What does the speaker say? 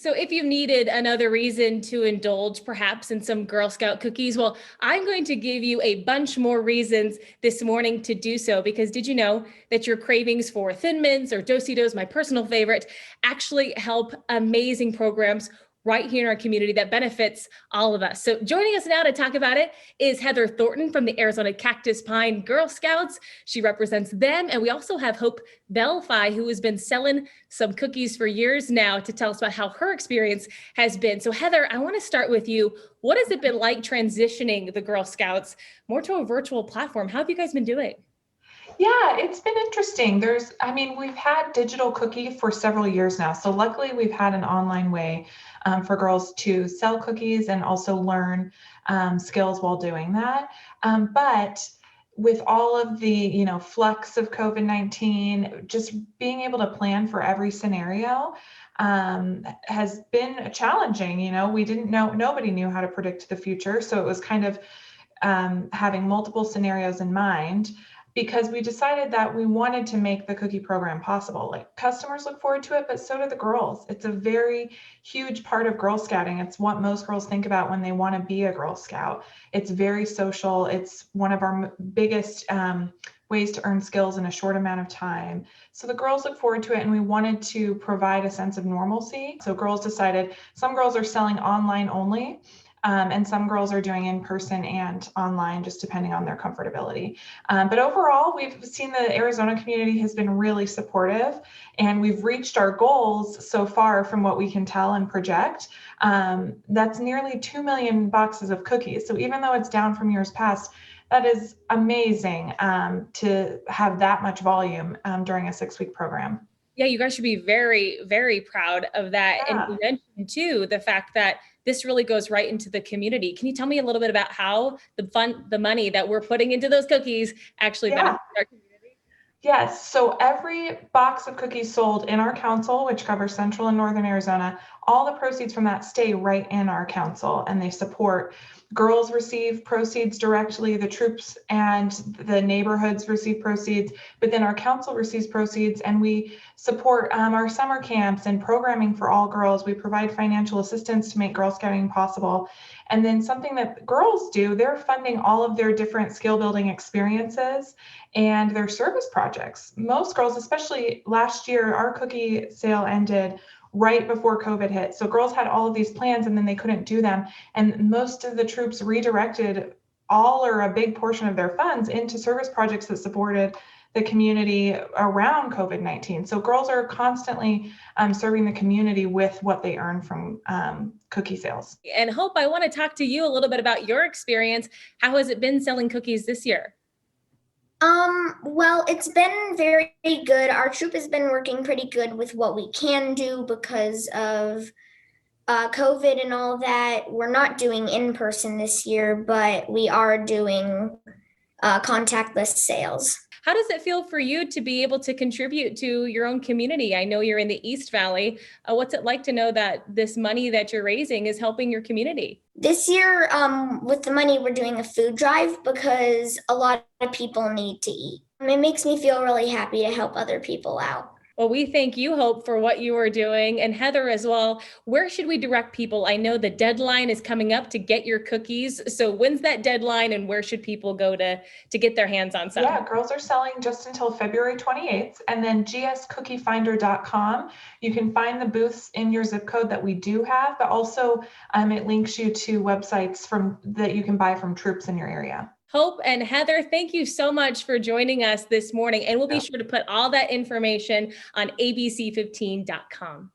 So if you needed another reason to indulge perhaps in some Girl Scout cookies, well, I'm going to give you a bunch more reasons this morning to do so, because did you know that your cravings for Thin Mints or Do-si-dos, my personal favorite, actually help amazing programs right here in our community that benefits all of us. So joining us now to talk about it is Heather Thornton from the Arizona Cactus Pine Girl Scouts. She represents them. And we also have Hope Belfi, who has been selling some cookies for years now, to tell us about how her experience has been. So Heather, I want to start with you. What has it been like transitioning the Girl Scouts more to a virtual platform? How have you guys been doing? Yeah, it's been interesting. We've had digital cookie for several years now. So luckily we've had an online way for girls to sell cookies and also learn skills while doing that. But with all of the, flux of COVID-19, just being able to plan for every scenario has been challenging. We didn't know, nobody knew how to predict the future. So it was kind of having multiple scenarios in mind, because we decided that we wanted to make the cookie program possible. Like, customers look forward to it, but so do the girls. It's a very huge part of Girl Scouting. It's what most girls think about when they want to be a Girl Scout. It's very social. It's one of our biggest ways to earn skills in a short amount of time. So the girls look forward to it, and we wanted to provide a sense of normalcy. So girls decided, some girls are selling online only, and some girls are doing in person and online, just depending on their comfortability. But overall, we've seen the Arizona community has been really supportive, and we've reached our goals so far from what we can tell and project. That's nearly 2 million boxes of cookies. So even though it's down from years past, that is amazing to have that much volume during a 6-week program. Yeah, you guys should be very, very proud of that. And Yeah. you mentioned too the fact that this really goes right into the community. Can you tell me a little bit about how the money that we're putting into those cookies actually Yeah. benefits our community? Yes, so every box of cookies sold in our council, which covers central and northern Arizona, all the proceeds from that stay right in our council, and they support. Girls receive proceeds directly, the troops and the neighborhoods receive proceeds, but then our council receives proceeds, and we support our summer camps and programming for all girls. We provide financial assistance to make Girl Scouting possible. And then something that girls do, they're funding all of their different skill building experiences and their service projects. Most girls, especially last year, our cookie sale ended right before COVID hit. So girls had all of these plans and then they couldn't do them. And most of the troops redirected all or a big portion of their funds into service projects that supported the community around COVID-19. So girls are constantly serving the community with what they earn from cookie sales. And Hope, I want to talk to you a little bit about your experience. How has it been selling cookies this year? Well, it's been very good. Our troop has been working pretty good with what we can do because of COVID and all that. We're not doing in person this year, but we are doing contactless sales. How does it feel for you to be able to contribute to your own community? I know you're in the East Valley. What's it like to know that this money that you're raising is helping your community? This year, with the money, we're doing a food drive because a lot of people need to eat. It makes me feel really happy to help other people out. Well, we thank you, Hope, for what you are doing, and Heather as well. Where should we direct people? I know the deadline is coming up to get your cookies. So when's that deadline, and where should people go to get their hands on some? Yeah, girls are selling just until February 28th, and then gscookiefinder.com. You can find the booths in your zip code that we do have, but also it links you to websites that you can buy from troops in your area. Hope and Heather, thank you so much for joining us this morning. And we'll be sure to put all that information on abc15.com.